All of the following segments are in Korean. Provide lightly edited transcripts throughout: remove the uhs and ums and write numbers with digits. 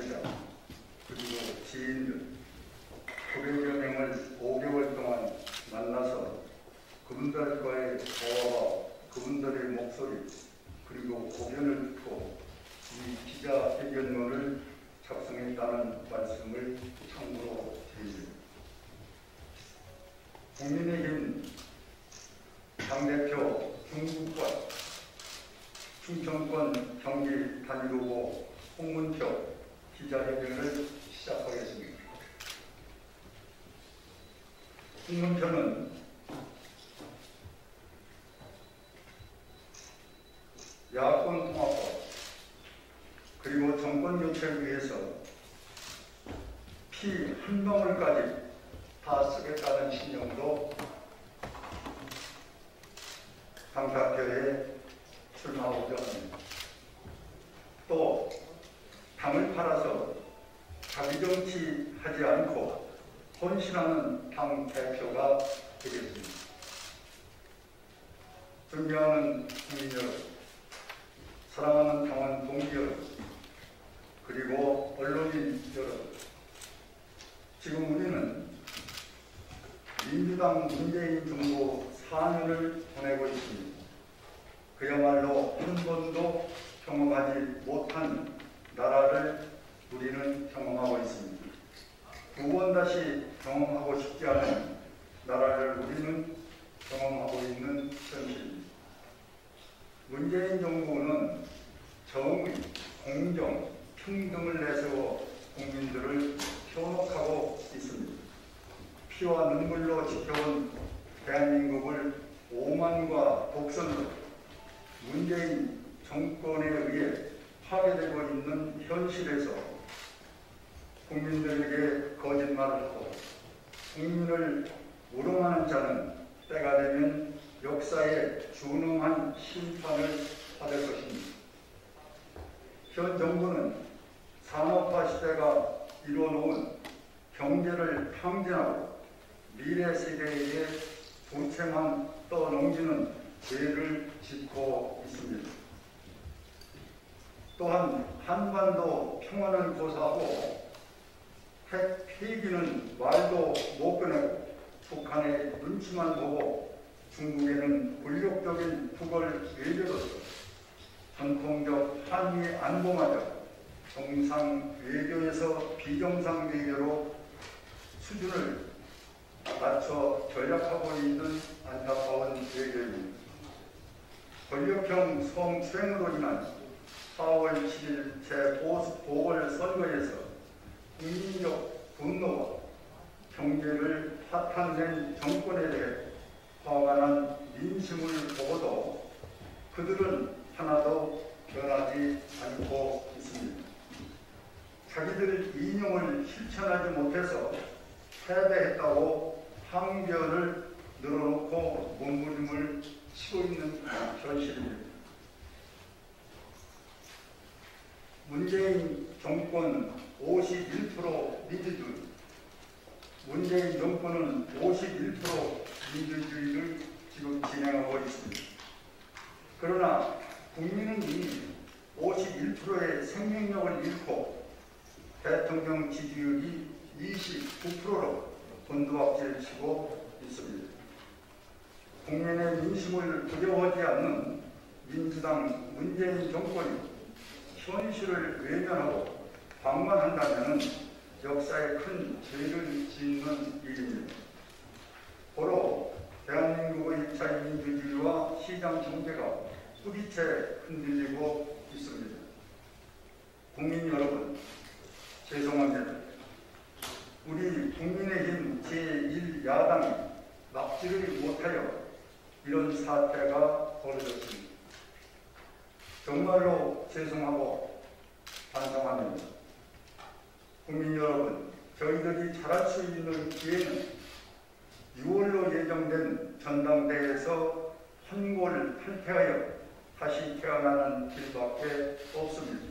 당사자 그리고 지인들 900여 명을 5개월 동안 만나서 그분들과의 대화와 그분들의 목소리 그리고 고견을 듣고 이 기자회견문을 작성했다는 말씀을 참고로 드립니다. 국민의힘 당대표 중국과 충청권 경기 단일후보 홍문표 기자회견을 시작하겠습니다. 홍문표는 야권 통합과 그리고 정권 교체를 위해서 피 한 방울까지 다 쓰겠다는 신념으로 당사표에 출마하고자 합니다. 또 당을 팔아서 자기 정치하지 않고 헌신하는 당 대표가 되겠습니다. 존경하는 국민 여러분, 사랑하는 당원 동지 여러분, 그리고 언론인 여러분, 지금 우리는 민주당 문재인 정부 4년을 보내고 있습니다. 그야말로 한 번도 경험하지 못한 나라를 우리는 경험하고 있습니다. 두 번 다시 경험하고 싶지 않은 나라를 우리는 경험하고 있는 현실입니다. 문재인 정부는 정의, 공정, 평등을 내세워 국민들을 현혹하고 있습니다. 피와 눈물로 지켜온 대한민국을 오만과 독선으로 문재인 정권에 의해 파괴되고 있는 현실에서 국민들에게 거짓말을 하고 국민을 우롱하는 자는 때가 되면 역사에 준엄한 심판을 받을 것입니다. 현 정부는 산업화 시대가 이뤄놓은 경제를 탕진하고 미래 세대에게 부채만 떠넘기는 죄를 짓고 있습니다. 또한 한반도 평화는 고사하고 핵 폐기는 말도 못 꺼내고 북한의 눈치만 보고 중국에는 굴욕적인 투걸 외교로서 전통적 한미 안보마저 정상 외교에서 비정상 외교로 수준을 낮춰 전략하고 있는 안타까운 외교입니다. 권력형 성추행으로 인한 4월 7일 재보궐선거에서 국민적 분노와 경제를 파탄낸 정권에 대해 화가 난 민심을 보고도 그들은 하나도 변하지 않고 있습니다. 자기들 이념을 실천하지 못해서 패배했다고 항변을 늘어놓고 몸부림을 치고 있는 현실입니다. 문재인 정권 51% 민주주의, 문재인 정권은 51% 민주주의를 지금 진행하고 있습니다. 그러나 국민은 이미 51%의 생명력을 잃고 대통령 지지율이 29%로 곤두박질 치고 있습니다. 국민의 민심을 두려워하지 않는 민주당 문재인 정권이 현실을 외면하고 방관한다면 역사에 큰 죄를 짓는 일입니다. 고로 대한민국의 2차 민주주의와 시장 경제가 뿌리채 흔들리고 있습니다. 국민 여러분, 죄송합니다. 우리 국민의힘 제1야당이 막지를 못하여 이런 사태가 벌어졌습니다. 정말로 죄송하고 반성합니다. 국민 여러분, 저희들이 잘할 수 있는 기회는 6월로 예정된 전당대회에서 환골탈태하여 다시 태어나는 길밖에 없습니다.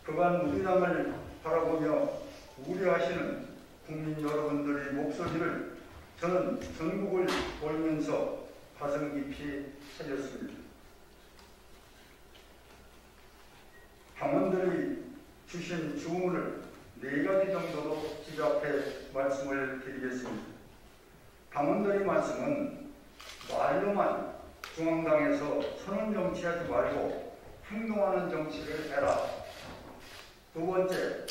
그간 우리 당을 바라보며 우려하시는 국민 여러분들의 목소리를 저는 전국을 돌면서 가슴 깊이 새겼습니다. 당원들의 주신 주문을 4가지 정도로 집약해 말씀을 드리겠습니다. 당원들의 말씀은 말로만 중앙당에서 선언 정치하지 말고 행동하는 정치를 해라. 두 번째,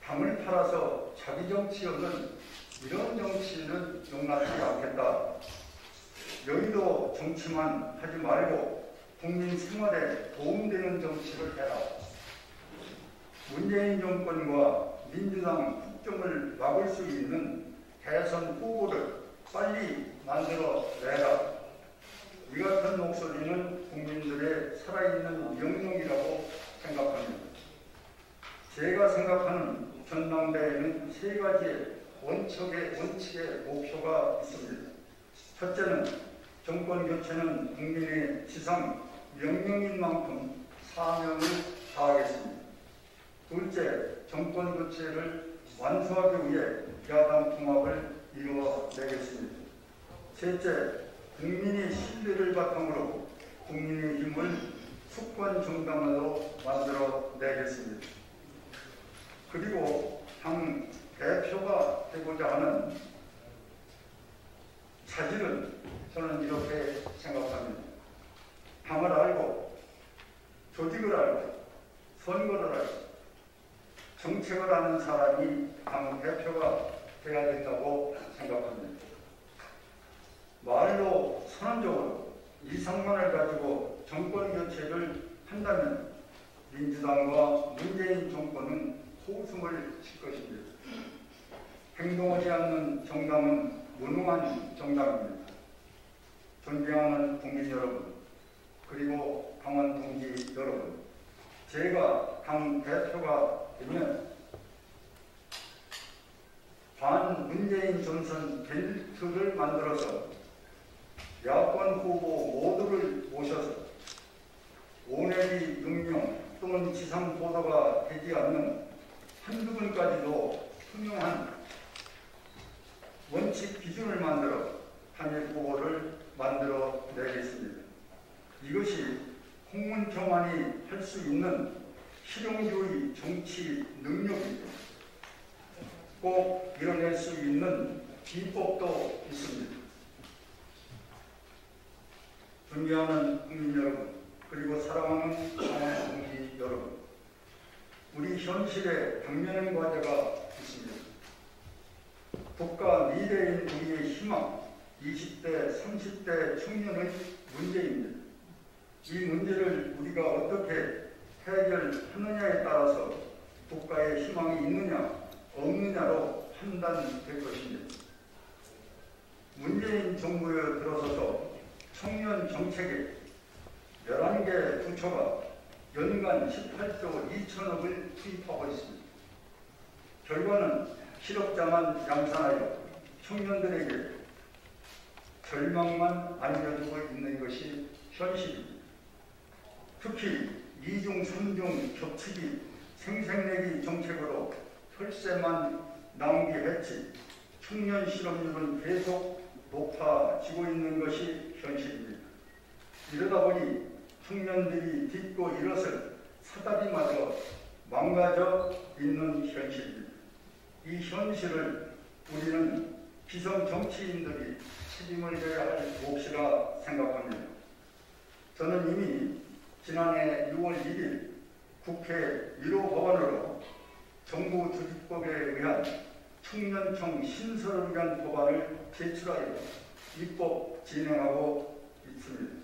당을 팔아서 자기 정치하는 이런 정치는 용납하지 않겠다. 여의도 정치만 하지 말고 국민 생활에 도움되는 정치를 해라. 문재인 정권과 민주당 국정을 막을 수 있는 대선 후보를 빨리 만들어내라. 이 같은 목소리는 국민들의 살아있는 명령이라고 생각합니다. 제가 생각하는 전당대회는 3가지의 원칙의 목표가 있습니다. 첫째는 정권 교체는 국민의 지상 명령인 만큼 사명을 다하겠습니다. 둘째, 정권 교체를 완수하기 위해 야당 통합을 이루어내겠습니다. 셋째, 국민의 신뢰를 바탕으로 국민의힘을 수권 정당으로 만들어내겠습니다. 그리고 당 대표가 되고자 하는 차질은 저는 이렇게 생각합니다. 당을 알고, 조직을 알고, 선거를 알고, 정책을 아는 사람이 당 대표가 돼야 된다고 생각합니다. 말로 선언적으로 이상만을 가지고 정권 교체를 한다면 민주당과 문재인 정권은 호승을 칠 것입니다. 행동하지 않는 정당은 무능한 정당입니다. 존경하는 국민 여러분, 그리고 당원 동지 여러분, 제가 당 대표가 되면 반 문재인 전선 벨트를 만들어서 야권 후보 모두를 모셔서 오내리 능용 또는 지상 보도가 되지 않는 한두 분까지도 투명한 원칙 기준을 만들어 단일 후보를 만들어내겠습니다. 이것이 홍문경만이 할 수 있는 실용주의 정치 능력이고 꼭 이뤄낼 수 있는 비법도 있습니다. 존경하는 국민 여러분, 그리고 사랑하는 당원 동지 여러분, 우리 현실에 당면한 과제가 있습니다. 국가 미래인 우리의 희망, 20대, 30대 청년의 문제입니다. 이 문제를 우리가 어떻게 해결하느냐에 따라서 국가의 희망이 있느냐, 없느냐로 판단될 것입니다. 문재인 정부에 들어서서 청년 정책에 11개 부처가 연간 18조 2천억을 투입하고 있습니다. 결과는 실업자만 양산하여 청년들에게 절망만 안겨주고 있는 것이 현실입니다. 특히 2중, 3중 겹치기, 생색내기 정책으로 혈세만 낭비했지 청년 실업률은 계속 높아지고 있는 것이 현실입니다. 이러다 보니 청년들이 딛고 일어설 사다리마저 망가져 있는 현실입니다. 이 현실을 우리는 기성 정치인들이 책임을 져야 할 몫이라 생각합니다. 저는 이미 지난해 6월 1일 국회 1호 법안으로 정부 조직법에 의한 청년청 신설을 위한 법안을 제출하여 입법 진행하고 있습니다.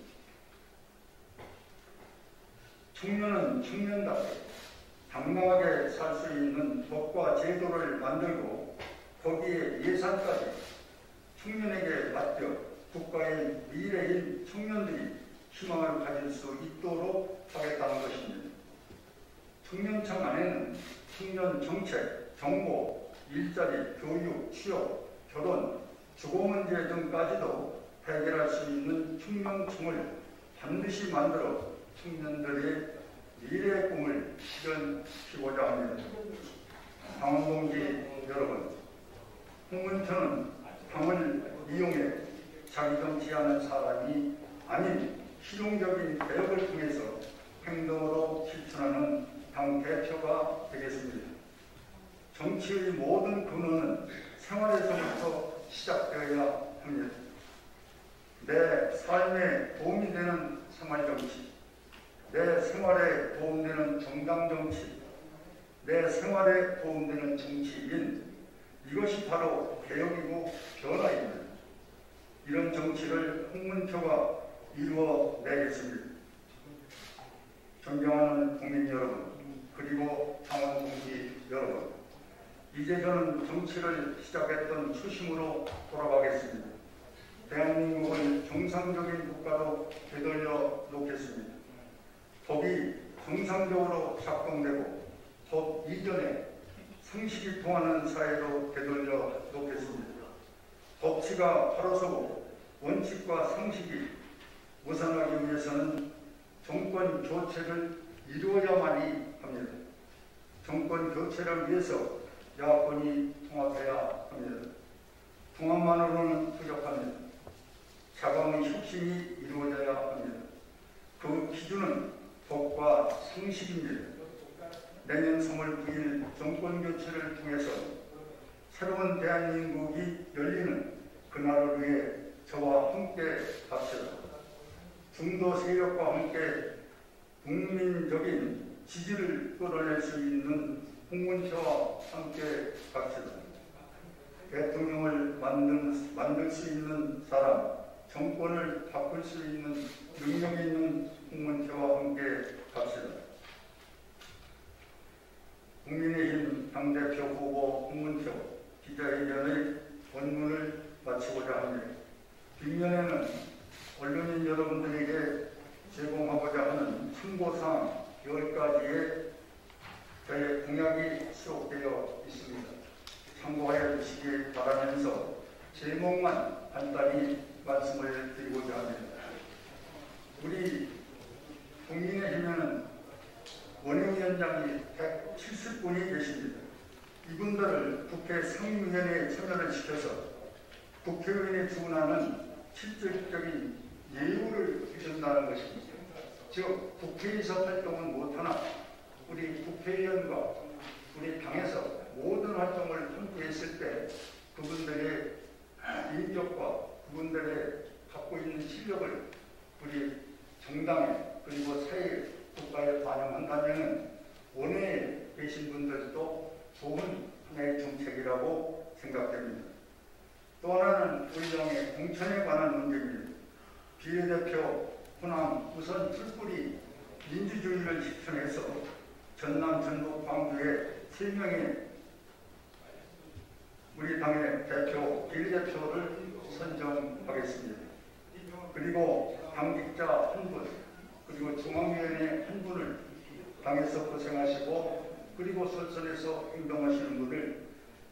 청년은 청년답게 당당하게 살 수 있는 법과 제도를 만들고 거기에 예산까지 청년에게 맡겨 국가의 미래인 청년들이 희망을 가질 수 있도록 하겠다는 것입니다. 청년청 안에는 청년 정책, 정보, 일자리, 교육, 취업, 결혼, 주거 문제 등까지도 해결할 수 있는 청년청을 반드시 만들어 청년들의 미래의 꿈을 실현시키고자 합니다. 당원동지 여러분, 홍문표는 당을 이용해 자기 정치하는 사람이 아닌 실용적인 개혁을 통해서 행동으로 실천하는 당 대표가 되겠습니다. 정치의 모든 근원은 생활에서부터 시작되어야 합니다. 내 삶에 도움이 되는 생활정치, 내 생활에 도움되는 정당정치, 내 생활에 도움되는 정치인, 이것이 바로 개혁이고 변화입니다. 이런 정치를 홍문표가 이루어내겠습니다. 존경하는 국민 여러분, 그리고 당원 동지 여러분, 이제 저는 정치를 시작했던初심으로 돌아가겠습니다. 대한민국을 정상적인 국가로 되돌려 놓겠습니다. 법이 정상적으로 작동되고 법 이전에 상식이 통하는 사회로 되돌려 놓겠습니다. 법치가 바로 서고 원칙과 상식이 우선하기 위해서는 정권 교체를 이루어야만이 합니다. 정권 교체를 위해서 야권이 통합해야 합니다. 통합만으로는 부족합니다. 자강의 혁신이 이루어져야 합니다. 그 기준은 법과 상식입니다. 내년 3월 9일 정권 교체를 통해서 새로운 대한민국이 열리는 그날을 위해 저와 함께 갑시다. 중도 세력과 함께 국민적인 지지를 끌어낼 수 있는 홍문표와 함께 갑시다. 대통령을 만들 수 있는 사람, 정권을 바꿀 수 있는 능력이 있는 홍문표와 함께 갑시다. 국민의힘 당대표 후보 홍문표 기자회견의 본문을 마치고자 합니다. 뒷면에는 언론인 여러분들에게 제공하고자 하는 참고사항 10가지의 저의 공약이 수록되어 있습니다. 참고하여 주시기 바라면서 제목만 간단히 말씀을 드리고자 합니다. 우리 국민의힘에는 원외위원장이 170분이 계십니다. 이분들을 국회 상임위원회에 참여를 시켜서 국회의원에 준하는 실질적인 예우를 주신다는 것입니다. 즉 국회에서 활동은 못하나 우리 국회의원과 우리 당에서 모든 활동을 함께 했을 때 그분들의 인격과 그분들의 갖고 있는 실력을 우리 정당에 그리고 사회 국가에 반영한다면 원외에 계신 분들도 좋은 하나의 정책이라고 생각됩니다. 또 하나는 우리 당의 공천에 관한 문제입니다. 비례대표 호남 우선 풀뿌리 민주주의를 실천해서 전남, 전북, 광주에 3명의 우리 당의 대표, 비례대표를 선정하겠습니다. 그리고 당직자 1분, 그리고 중앙위원회 1분을 당에서 고생하시고 그리고 설선에서 행동하시는 분을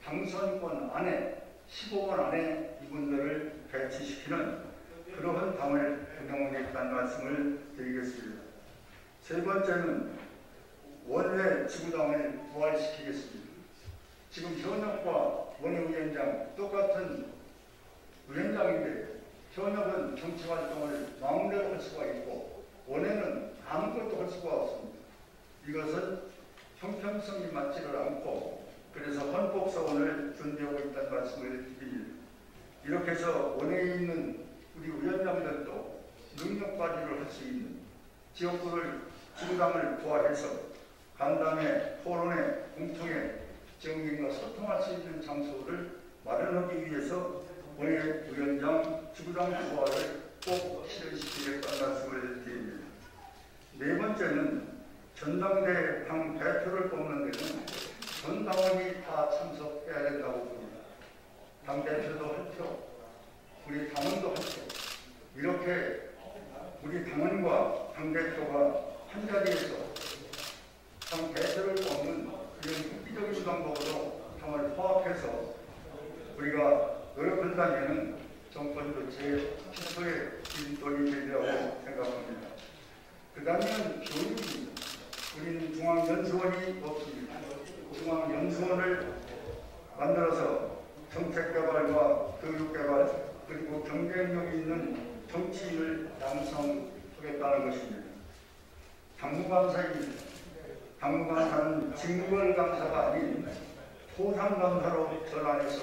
당선권 안에 15분 안에 이분들을 배치시키는 그러한 당을 운영하겠다는 말씀을 드리겠습니다. 세 번째는 원외 지구당을 부활시키겠습니다. 지금 현역과 원외위원장 똑같은 위원장인데 현역은 정치활동을 마음대로 할 수가 있고 원외는 아무것도 할 수가 없습니다. 이것은 형평성이 맞지를 않고 그래서 헌법소원을 준비하고 있다는 말씀을 드립니다. 이렇게 해서 원외에 있는 우리 위원장들도 능력 발휘를 할 수 있는 지역구를 지구당을 부활해서 간담회, 토론회, 공청회, 지역민과 소통할 수 있는 장소를 마련하기 위해서 원외 위원장 지구당 부활을 꼭 실현시키겠다는 말씀을 드립니다. 네 번째는 전당대 당 대표를 뽑는 데는 전 당원이 다 참석해야 된다고 봅니다. 당 대표도 할 표, 우리 당원도 할 표, 이렇게 우리 당원과 당 대표가 한 자리에서 당 대표를 뽑는 이런 획기적인 방법으로 당을 포함해서 우리가 노력한다면 정권 교체 필수의 일손이 되리라고 생각합니다. 그 다음에는 교육입니다. 우리는 중앙연수원이 없습니다. 중앙연수원을 만들어서 정책개발과 교육개발 그리고 경쟁력 있는 정치인을 양성하겠다는 것입니다. 당무감사입니다. 당무감사는 징벌감사가 아닌 포상감사로 전환해서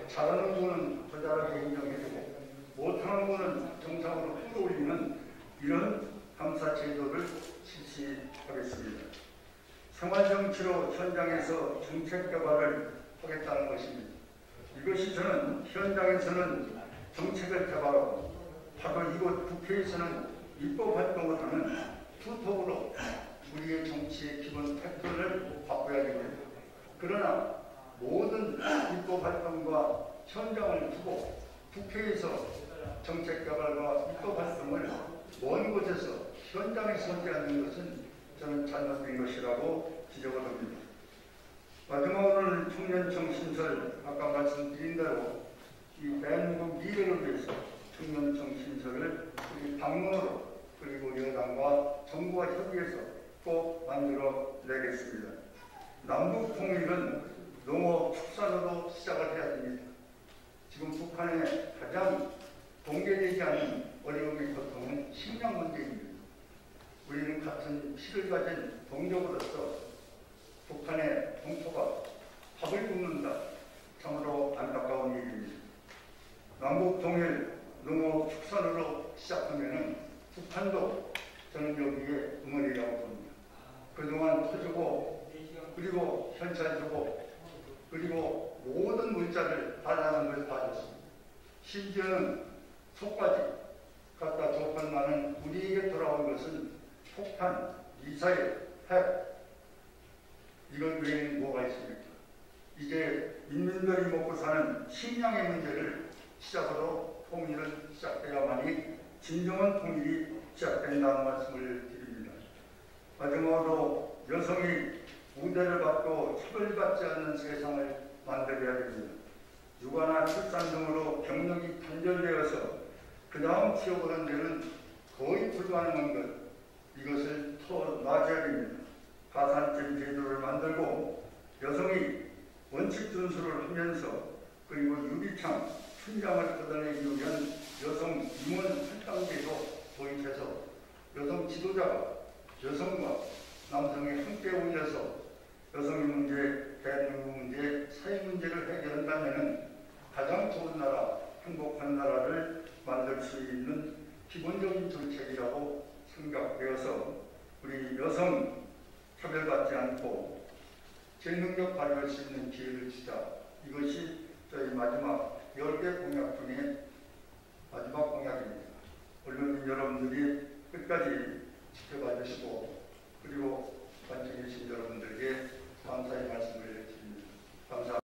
잘하는 분은 더 잘하게 인정해주고 못하는 분은 정상으로 끌어올리는 이런 감사 제도를 실시하겠습니다. 생활정치로 현장에서 정책 개발을 하겠다는 것입니다. 이것이 저는 현장에서는 정책을 개발하고 바로 이곳 국회에서는 입법 활동을 하는 투톱으로 우리의 정치의 기본 패턴을 바꿔야 됩니다. 그러나 모든 입법 활동과 현장을 두고 국회에서 정책 개발과 입법 활동을 먼 곳에서 현장에서 하지 않는 것은 저는 잘못된 것이라고 지적을 합니다. 마지막으로는 청년청 신설, 아까 말씀드린 대로 이 대한민국 미래를 위해서 청년청 신설을 우리 당론으로 그리고 여당과 정부와 협의해서 꼭 만들어 내겠습니다. 남북 통일은 농업 축산으로 시작을 해야 됩니다. 지금 북한의 가장 공개되지 않은 어려움이 고통은 식량 문제입니다. 우리는 같은 피를 가진 동족으로서 북한의 동포가 밥을 굶는다. 참으로 안타까운 일입니다. 남북 통일 농업 축산으로 시작하면은 북한도 저는 여기에 응원이라고 봅니다. 그동안 터주고 그리고 현찰 주고 그리고 모든 물자를 달라는 걸 봐줬습니다. 심지어는 속까지 갖다 조건만은 우리에게 돌아온 것은 폭탄, 미사일, 핵 이것 외에는 뭐가 있습니까? 이제 인민들이 먹고 사는 식량의 문제를 시작으로 통일을 시작해야만이 진정한 통일이 시작된다는 말씀을 드립니다. 마지막으로 여성이 우대를 받고 차별받지 않는 세상을 만들어야 됩니다. 육아나 출산 등으로 경력이 단절되어서 그 다음 취업을 한 데는 거의 불가능한 것, 이것을 더 낮아야 됩니다. 가산점 제도를 만들고 여성이 원칙 준수를 하면서 그리고 유리창, 춘장을 걷어내기 위한 여성 임원 할당제도 도입해서 여성 지도자가 여성과 남성이 함께 올려서 여성의 문제, 대한민국 문제, 사회 문제를 해결한다면 가장 좋은 나라, 행복한 나라를 만들 수 있는 기본적인 정책이라고 생각되어서 우리 여성 차별받지 않고 제 능력 발휘할 수 있는 기회를 주자. 이것이 저희 마지막 10개 공약 중에 마지막 공약입니다. 언론인 여러분들이 끝까지 지켜봐 주시고 그리고 관청해 주신 여러분들께 감사의 말씀을 드립니다. 감사합니다.